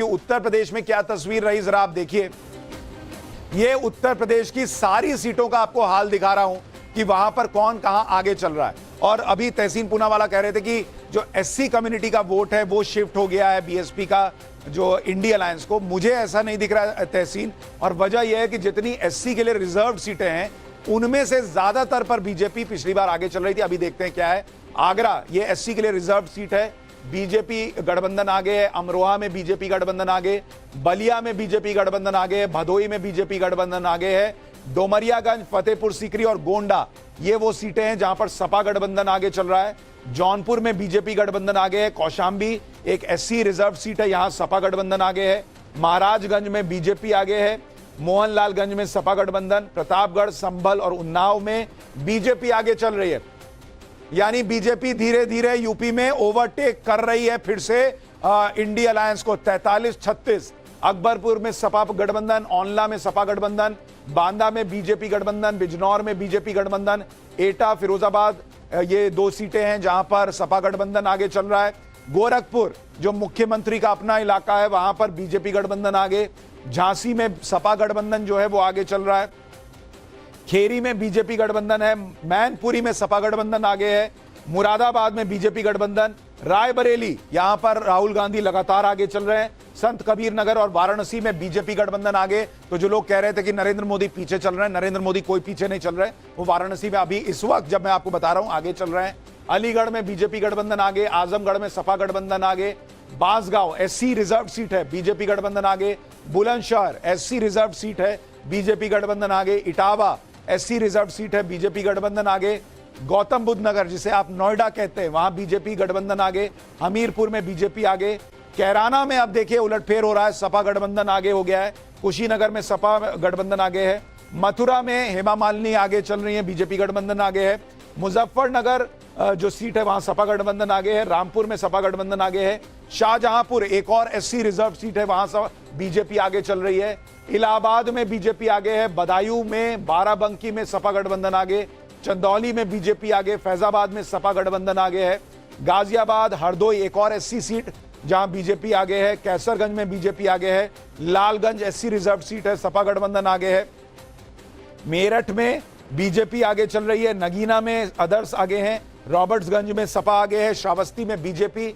क्योंकि उत्तर प्रदेश में क्या तस्वीर रही जरा आप देखिए। ये उत्तर प्रदेश की सारी सीटों का आपको हाल दिखा रहा हूं कि वहां पर कौन कहां आगे चल रहा है। और अभी तहसीन पूनावाला कह रहे थे कि जो एससी कम्युनिटी का वोट है वो शिफ्ट हो गया है बीएसपी का जो इंडी अलायंस को। मुझे ऐसा नहीं दिख रहा है तहसीन, और वजह यह है कि जितनी एससी के लिए रिजर्व सीटें हैं उनमें से ज्यादातर पर बीजेपी पिछली बार आगे चल रही थी। अभी देखते हैं क्या है। आगरा ये एससी के लिए रिजर्व सीट है, बीजेपी गठबंधन आगे है। अमरोहा में बीजेपी गठबंधन आगे, बलिया में बीजेपी गठबंधन आगे है, भदोई में बीजेपी गठबंधन आगे है, डोमरियागंज, फतेहपुर सीकरी और गोंडा ये वो सीटें हैं जहां पर सपा गठबंधन आगे चल रहा है। जौनपुर में बीजेपी गठबंधन आगे है, कौशाम्बी एक एससी रिजर्व सीट है, यहां सपा गठबंधन आगे है। महाराजगंज में बीजेपी आगे है, मोहनलालगंज में सपा गठबंधन, प्रतापगढ़, संभल और उन्नाव में बीजेपी आगे चल रही है। यानी बीजेपी धीरे धीरे यूपी में ओवरटेक कर रही है फिर से इंडी अलायंस को। 43-36 अकबरपुर में सपा गठबंधन, ओनला में सपा गठबंधन, बांदा में बीजेपी गठबंधन, बिजनौर में बीजेपी गठबंधन, एटा, फिरोजाबाद ये 2 सीटें हैं जहां पर सपा गठबंधन आगे चल रहा है। गोरखपुर जो मुख्यमंत्री का अपना इलाका है वहां पर बीजेपी गठबंधन आगे। झांसी में सपा गठबंधन जो है वो आगे चल रहा है। खेरी में बीजेपी गठबंधन है, मैनपुरी में सपा गठबंधन आगे है, मुरादाबाद में बीजेपी गठबंधन, रायबरेली यहां पर राहुल गांधी लगातार आगे चल रहे हैं, संत कबीर नगर और वाराणसी में बीजेपी गठबंधन आगे। तो जो लोग कह रहे थे कि नरेंद्र मोदी पीछे चल रहे हैं, नरेंद्र मोदी कोई पीछे नहीं चल रहे, वो वाराणसी में अभी इस वक्त जब मैं आपको बता रहा हूं आगे चल रहे हैं। अलीगढ़ में बीजेपी गठबंधन आगे, आजमगढ़ में सपा गठबंधन आगे, बांसगांव एससी रिजर्व सीट है बीजेपी गठबंधन आगे, बुलंदशहर एससी रिजर्व सीट है बीजेपी गठबंधन आगे, इटावा एससी रिजर्व सीट है बीजेपी गठबंधन आगे, गौतम बुद्ध नगर जिसे आप नोएडा कहते हैं वहां बीजेपी गठबंधन आगे, हमीरपुर में बीजेपी आगे, कैराना में अब देखिए उलटफेर हो रहा है, सपा गठबंधन आगे हो गया है, कुशीनगर में सपा गठबंधन आगे है, मथुरा में हेमा मालिनी आगे चल रही है बीजेपी गठबंधन आगे है, मुजफ्फरनगर जो सीट है वहां सपा गठबंधन आगे है, रामपुर में सपा गठबंधन आगे है, शाहजहांपुर एक और एससी रिजर्व सीट है वहां बीजेपी आगे चल रही है, इलाहाबाद में बीजेपी आगे है, बदायूं में, बाराबंकी में सपा गठबंधन आगे, चंदौली में बीजेपी आगे, फैजाबाद में सपा गठबंधन आगे है, गाजियाबाद, हरदोई एक और एससी सीट जहां बीजेपी आगे है, कैसरगंज में बीजेपी आगे है, लालगंज एससी रिजर्व सीट है सपा गठबंधन आगे है, मेरठ में बीजेपी आगे चल रही है, नगीना में अदर्स आगे हैं, रॉबर्ट्सगंज में सपा आगे है, श्रावस्ती में बीजेपी,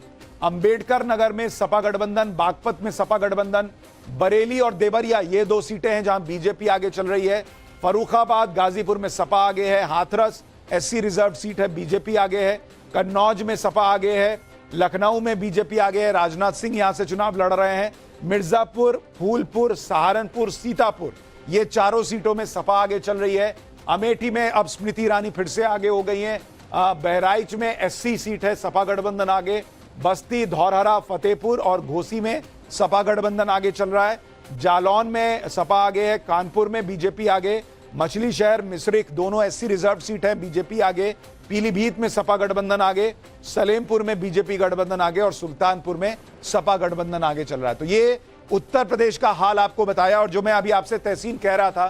अंबेडकर नगर में सपा गठबंधन, बागपत में सपा गठबंधन, बरेली और देवरिया ये 2 सीटें हैं जहां बीजेपी आगे चल रही है, फर्रुखाबाद गाजीपुर में सपा आगे है, हाथरस एससी रिजर्व सीट है बीजेपी आगे है, कन्नौज में सपा आगे है, लखनऊ में बीजेपी आगे है, राजनाथ सिंह यहां से चुनाव लड़ रहे हैं, मिर्जापुर, फूलपुर, सहारनपुर, सीतापुर ये 4 सीटों में सपा आगे चल रही है। अमेठी में अब स्मृति ईरानी फिर से आगे हो गई हैं, बहराइच में एससी सीट है सपा गठबंधन आगे, बस्ती, धौरहरा, फतेहपुर और घोसी में सपा गठबंधन आगे चल रहा है, जालौन में सपा आगे है, कानपुर में बीजेपी आगे, मछली शहर, मिश्रिख दोनों एससी रिजर्व सीट है बीजेपी आगे, पीलीभीत में सपा गठबंधन आगे, सलेमपुर में बीजेपी गठबंधन आगे और सुल्तानपुर में सपा गठबंधन आगे चल रहा है। तो ये उत्तर प्रदेश का हाल आपको बताया। और जो मैं अभी आपसे तहसीन कह रहा था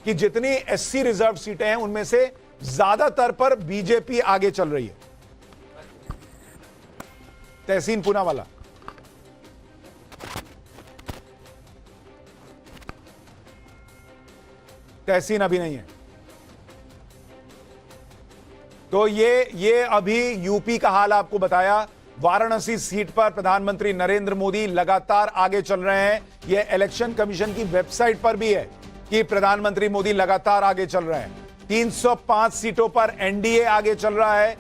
कि जितनी एससी रिजर्व सीटें हैं उनमें से ज्यादातर पर बीजेपी आगे चल रही है। तहसीन पूनावाला तहसीन अभी नहीं है। तो ये अभी यूपी का हाल आपको बताया। वाराणसी सीट पर प्रधानमंत्री नरेंद्र मोदी लगातार आगे चल रहे हैं। यह इलेक्शन कमीशन की वेबसाइट पर भी है कि प्रधानमंत्री मोदी लगातार आगे चल रहे हैं। 305 सीटों पर एनडीए आगे चल रहा है।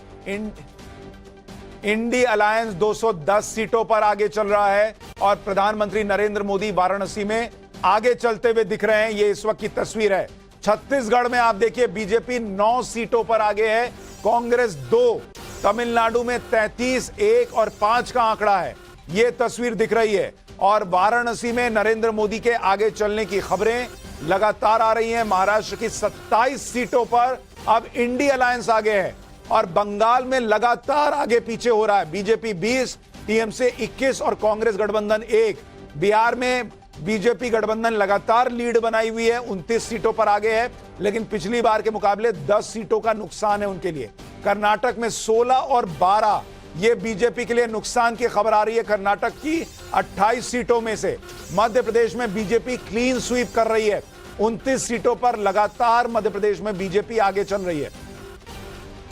इंडी अलायंस 210 सीटों पर आगे चल रहा है और प्रधानमंत्री नरेंद्र मोदी वाराणसी में आगे चलते हुए दिख रहे हैं। ये इस वक्त की तस्वीर है। छत्तीसगढ़ में आप देखिए बीजेपी 9 सीटों पर आगे है, कांग्रेस 2, तमिलनाडु में 33, 1 और 5 का आंकड़ा है। यह तस्वीर दिख रही है और वाराणसी में नरेंद्र मोदी के आगे चलने की खबरें लगातार आ रही हैं। महाराष्ट्र की 27 सीटों पर अब इंडी अलायंस आगे है और बंगाल में लगातार आगे पीछे हो रहा है। बीजेपी 20, टीएमसी 21 और कांग्रेस गठबंधन 1। बिहार में बीजेपी गठबंधन लगातार लीड बनाई हुई है, 29 सीटों पर आगे है, लेकिन पिछली बार के मुकाबले 10 सीटों का नुकसान है उनके लिए। कर्नाटक में 16 और 12 ये बीजेपी के लिए नुकसान की खबर आ रही है। कर्नाटक की 28 सीटों में से मध्य प्रदेश में बीजेपी क्लीन स्वीप कर रही है। 29 सीटों पर लगातार मध्य प्रदेश में बीजेपी आगे चल रही है।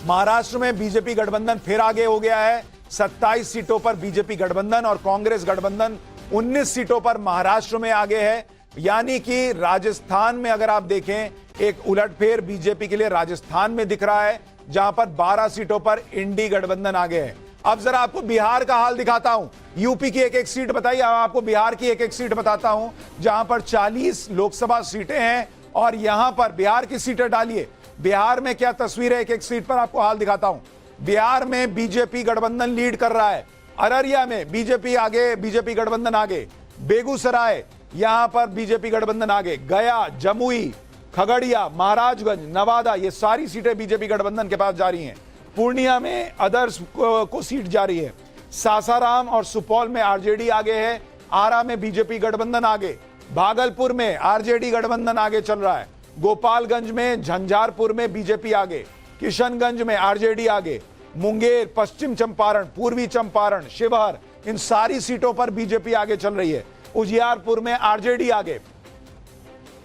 महाराष्ट्र में बीजेपी गठबंधन फिर आगे हो गया है। 27 सीटों पर बीजेपी गठबंधन और कांग्रेस गठबंधन 19 सीटों पर महाराष्ट्र में आगे है। यानी कि राजस्थान में अगर आप देखें, एक उलटफेर बीजेपी के लिए राजस्थान में दिख रहा है, जहां पर 12 सीटों पर इंडी गठबंधन आगे है। अब जरा आपको बिहार का हाल दिखाता हूं। यूपी की एक एक सीट बताइए, आपको बिहार की एक एक सीट बताता हूं, जहां पर 40 लोकसभा सीटें हैं और यहां पर बिहार की सीटें डालिए। बिहार में क्या तस्वीर है, एक एक सीट पर आपको हाल दिखाता हूं। बिहार में बीजेपी गठबंधन लीड कर रहा है। अररिया में बीजेपी आगे, बीजेपी गठबंधन आगे। बेगूसराय यहां पर बीजेपी गठबंधन आगे। गया, जमुई, खगड़िया, महाराजगंज, नवादा, ये सारी सीटें बीजेपी गठबंधन के पास जा रही हैं। पूर्णिया में अदर्स को सीट जा रही है। सासाराम और सुपौल में आरजेडी आगे है। आरा में बीजेपी गठबंधन आगे। भागलपुर में आरजेडी गठबंधन आगे चल रहा है। गोपालगंज में, झंझारपुर में बीजेपी आगे। किशनगंज में आरजेडी आगे। मुंगेर, पश्चिम चंपारण, पूर्वी चंपारण, शिवहर, इन सारी सीटों पर बीजेपी आगे चल रही है। उजियारपुर में आरजेडी आगे।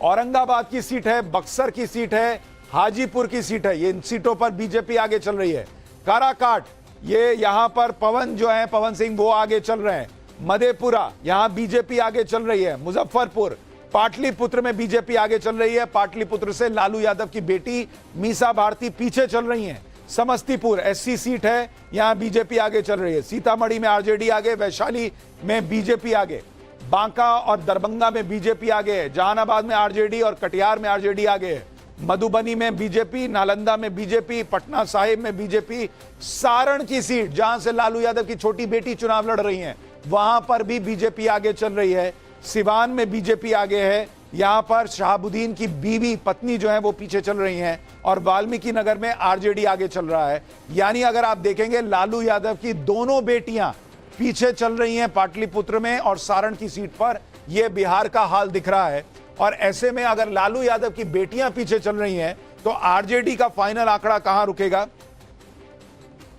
औरंगाबाद की सीट है, बक्सर की सीट है, हाजीपुर की सीट है, ये इन सीटों पर बीजेपी आगे चल रही है। काराकाट, ये यहां पर पवन जो है, पवन सिंह, वो आगे चल रहे हैं। मधेपुरा, यहां बीजेपी आगे चल रही है। मुजफ्फरपुर, पाटलिपुत्र में बीजेपी आगे चल रही है। पाटलिपुत्र से लालू यादव की बेटी मीसा भारती पीछे चल रही हैं। समस्तीपुर एससी सीट है, यहां बीजेपी आगे चल रही है। सीतामढ़ी में आरजेडी आगे। वैशाली में बीजेपी आगे। बांका और दरभंगा में बीजेपी आगे है। जहानाबाद में आरजेडी और कटिहार में आरजेडी आगे है। मधुबनी में बीजेपी, नालंदा में बीजेपी, पटना साहिब में बीजेपी। सारण की सीट जहां से लालू यादव की छोटी बेटी चुनाव लड़ रही हैं, वहां पर भी बीजेपी आगे चल रही है। सिवान में बीजेपी आगे है। यहां पर शहाबुद्दीन की बीवी, पत्नी जो है, वो पीछे चल रही हैं। और वाल्मीकि नगर में आरजेडी आगे चल रहा है। यानी अगर आप देखेंगे, लालू यादव की दोनों बेटियां पीछे चल रही हैं पाटलिपुत्र में और सारण की सीट पर। यह बिहार का हाल दिख रहा है। और ऐसे में अगर लालू यादव की बेटियां पीछे चल रही हैं, तो आरजेडी का फाइनल आंकड़ा कहां रुकेगा,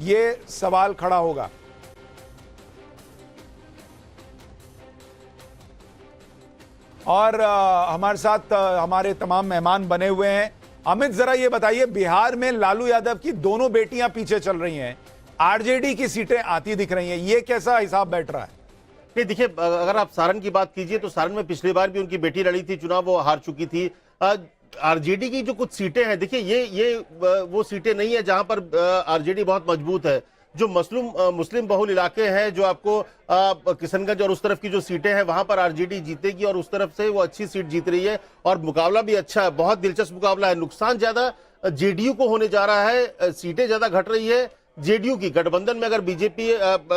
यह सवाल खड़ा होगा। और हमारे साथ हमारे तमाम मेहमान बने हुए हैं। अमित, जरा ये बताइए, बिहार में लालू यादव की दोनों बेटियां पीछे चल रही हैं, आरजेडी की सीटें आती दिख रही हैं, ये कैसा हिसाब बैठ रहा है? नहीं, देखिए, अगर आप सारण की बात कीजिए तो सारण में पिछली बार भी उनकी बेटी लड़ी थी चुनाव, वो हार चुकी थी। आरजेडी की जो कुछ सीटें हैं, देखिए, ये वो सीटें नहीं है जहां पर आरजेडी बहुत मजबूत है। जो मुस्लिम बहुल इलाके हैं, जो आपको किशनगंज और उस तरफ की जो सीटें हैं, वहां पर आरजेडी जीतेगी और उस तरफ से वो अच्छी सीट जीत रही है। और मुकाबला भी अच्छा है, बहुत दिलचस्प मुकाबला है। नुकसान ज्यादा जेडीयू को होने जा रहा है, सीटें ज्यादा घट रही है जेडीयू की। गठबंधन में अगर बीजेपी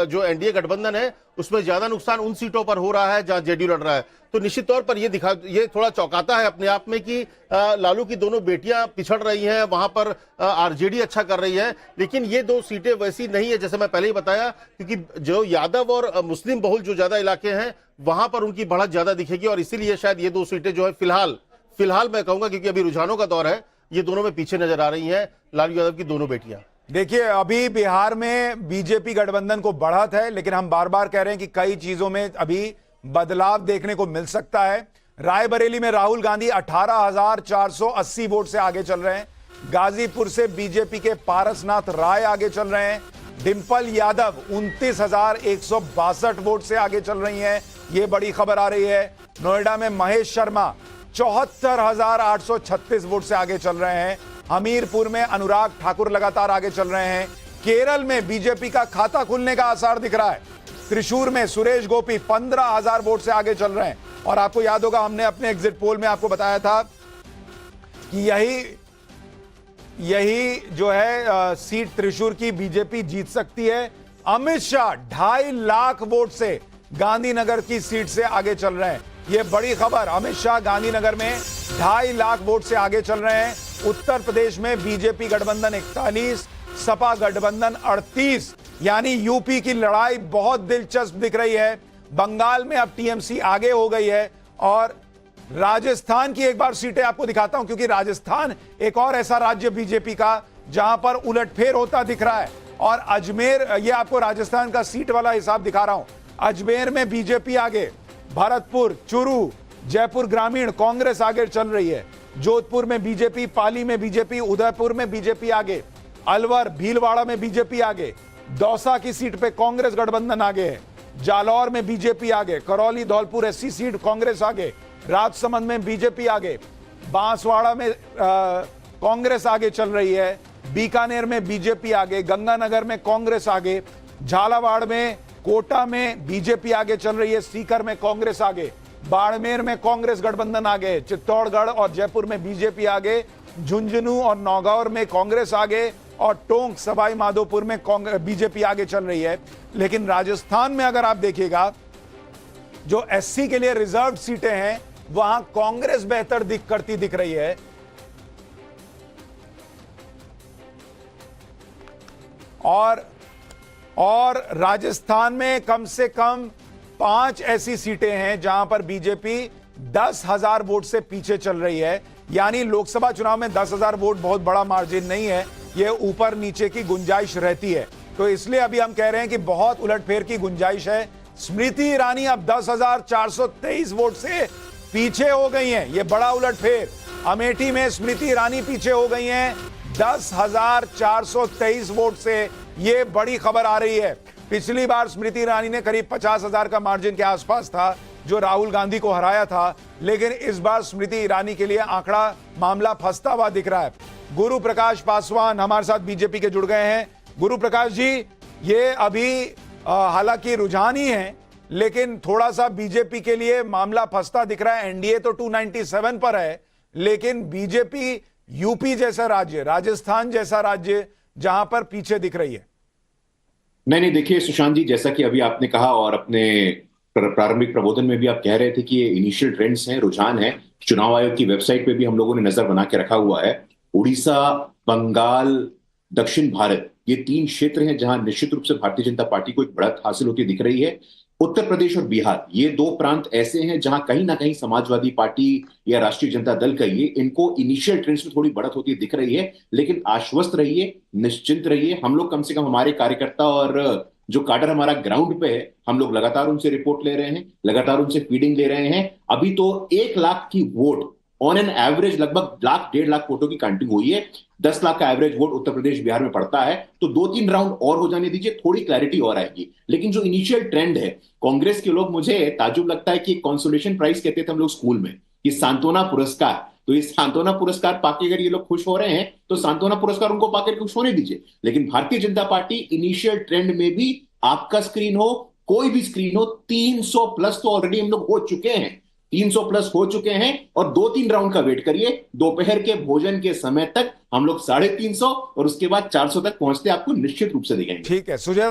जो एनडीए गठबंधन है, उसमें ज्यादा नुकसान उन सीटों पर हो रहा है जहां जेडीयू लड़ रहा है। तो निश्चित तौर पर ये थोड़ा चौंकाता है अपने आप में कि लालू की दोनों बेटियां पिछड़ रही हैं, वहां पर आरजेडी अच्छा कर रही है। लेकिन ये दो सीटें वैसी नहीं है, जैसे मैं पहले ही बताया, क्योंकि जो यादव और मुस्लिम बहुल जो ज्यादा इलाके हैं, वहां पर उनकी बढ़त ज्यादा दिखेगी। और इसीलिए शायद ये दो सीटें जो है फिलहाल मैं कहूंगा, क्योंकि अभी रुझानों का दौर है, ये दोनों में पीछे नजर आ रही है लालू यादव की दोनों बेटियां। देखिए, अभी बिहार में बीजेपी गठबंधन को बढ़त है, लेकिन हम बार बार कह रहे हैं कि कई चीजों में अभी बदलाव देखने को मिल सकता है। रायबरेली में राहुल गांधी 18,480 वोट से आगे चल रहे हैं। गाजीपुर से बीजेपी के पारसनाथ राय आगे चल रहे हैं। डिंपल यादव 29,162 वोट से आगे चल रही हैं, यह बड़ी खबर आ रही है। नोएडा में महेश शर्मा 74,836 वोट से आगे चल रहे हैं। हमीरपुर में अनुराग ठाकुर लगातार आगे चल रहे हैं। केरल में बीजेपी का खाता खुलने का आसार दिख रहा है। त्रिशूर में सुरेश गोपी 15,000 वोट से आगे चल रहे हैं। और आपको याद होगा, हमने अपने एग्जिट पोल में आपको बताया था कि यही जो है सीट त्रिशूर की बीजेपी जीत सकती है। अमित शाह 2.5 लाख वोट से गांधीनगर की सीट से आगे चल रहे हैं, यह बड़ी खबर। अमित शाह गांधीनगर में 2.5 लाख वोट से आगे चल रहे हैं। उत्तर प्रदेश में बीजेपी गठबंधन 41, सपा गठबंधन 38, यानी यूपी की लड़ाई बहुत दिलचस्प दिख रही है। बंगाल में अब टीएमसी आगे हो गई है। और राजस्थान की एक बार सीटें आपको दिखाता हूं, क्योंकि राजस्थान एक और ऐसा राज्य बीजेपी का जहां पर उलटफेर होता दिख रहा है। और अजमेर, ये आपको राजस्थान का सीट वाला हिसाब दिखा रहा हूं। अजमेर में बीजेपी आगे, भरतपुर, चूरू, जयपुर ग्रामीण कांग्रेस आगे चल रही है। जोधपुर में बीजेपी, पाली में बीजेपी, उदयपुर में बीजेपी आगे, अलवर, भीलवाड़ा में बीजेपी आगे, दौसा की सीट पे कांग्रेस गठबंधन आगे है, जालौर में बीजेपी आगे, करौली धौलपुर एससी सीट कांग्रेस आगे, राजसमंद में बीजेपी आगे, बांसवाड़ा में कांग्रेस आगे चल रही है, बीकानेर में बीजेपी आगे, गंगानगर में कांग्रेस आगे, झालावाड़ में, कोटा में बीजेपी आगे चल रही है, सीकर में कांग्रेस आगे, बाड़मेर में कांग्रेस गठबंधन आगे, चित्तौड़गढ़ और जयपुर में बीजेपी आगे, झुंझुनू और नौगांव में कांग्रेस आगे और टोंक सवाई माधोपुर में बीजेपी आगे चल रही है। लेकिन राजस्थान में अगर आप देखिएगा, जो एससी के लिए रिजर्व सीटें हैं वहां कांग्रेस बेहतर करती दिख रही है। और राजस्थान में कम से कम 5 ऐसी सीटें हैं जहां पर बीजेपी 10,000 वोट से पीछे चल रही है। यानी लोकसभा चुनाव में 10,000 वोट बहुत बड़ा मार्जिन नहीं है, यह ऊपर नीचे की गुंजाइश रहती है। तो इसलिए अभी हम कह रहे हैं कि बहुत उलटफेर की गुंजाइश है। स्मृति ईरानी अब 10,423 वोट से पीछे हो गई हैं, यह बड़ा उलटफेर। अमेठी में स्मृति ईरानी पीछे हो गई हैं 10,423 वोट से, यह बड़ी खबर आ रही है। पिछली बार स्मृति ईरानी ने करीब 50,000 का मार्जिन के आसपास था जो राहुल गांधी को हराया था, लेकिन इस बार स्मृति ईरानी के लिए आंकड़ा मामला फंसता हुआ दिख रहा है। गुरु प्रकाश पासवान हमारे साथ बीजेपी के जुड़ गए हैं। गुरु प्रकाश जी, ये अभी हालांकि रुझान ही है, लेकिन थोड़ा सा बीजेपी के लिए मामला फंसता दिख रहा है। एनडीए तो 297 पर है, लेकिन बीजेपी यूपी जैसा राज्य, राजस्थान जैसा राज्य जहां पर पीछे दिख रही है। नहीं, देखिए सुशांत जी, जैसा कि अभी आपने कहा और अपने प्रारंभिक प्रबोधन में भी आप कह रहे थे कि ये इनिशियल ट्रेंड्स हैं, रुझान है। चुनाव आयोग की वेबसाइट पे भी हम लोगों ने नजर बना के रखा हुआ है। उड़ीसा, बंगाल, दक्षिण भारत, ये 3 क्षेत्र हैं जहां निश्चित रूप से भारतीय जनता पार्टी को एक बढ़त हासिल होती दिख रही है। उत्तर प्रदेश और बिहार, ये 2 प्रांत ऐसे हैं जहां कहीं ना कहीं समाजवादी पार्टी या राष्ट्रीय जनता दल कहिए, इनको इनिशियल ट्रेंड्स में थोड़ी बढ़त होती दिख रही है। लेकिन आश्वस्त रहिए, निश्चिंत रहिए। हम लोग कम से कम, हमारे कार्यकर्ता और जो काडर हमारा ग्राउंड पे है, हम लोग लगातार उनसे रिपोर्ट ले रहे हैं, लगातार उनसे फीडिंग ले रहे हैं। अभी तो 1 लाख की वोट ऑन एन एवरेज लगभग 1,00,000-1.5 लाख वोटों की काउंटिंग हुई है। 10 लाख का एवरेज वोट उत्तर प्रदेश बिहार में पड़ता है, तो 2-3 राउंड और हो जाने दीजिए, थोड़ी क्लैरिटी और आएगी। लेकिन जो इनिशियल ट्रेंड है, कांग्रेस के लोग, मुझे ताज्जुब लगता है कि कंसोलेशन प्राइज कहते थे हम लोग स्कूल में, कि सांत्वना पुरस्कार, तो ये सांत्वना पुरस्कार पाके अगर ये लोग खुश हो रहे हैं तो सांत्वना पुरस्कार उनको पाकर खुश होने दीजिए। लेकिन Bharatiya Janata party initial trend में भी, आपका स्क्रीन हो, कोई भी स्क्रीन हो, 300 प्लस तो ऑलरेडी हम लोग हो चुके हैं, 300 प्लस हो चुके हैं। और 2-3 राउंड का वेट करिए, दोपहर के भोजन के समय तक हम लोग 350 और उसके बाद 400 तक पहुंचते आपको निश्चित रूप से दिखेंगे। ठीक है सुजाता।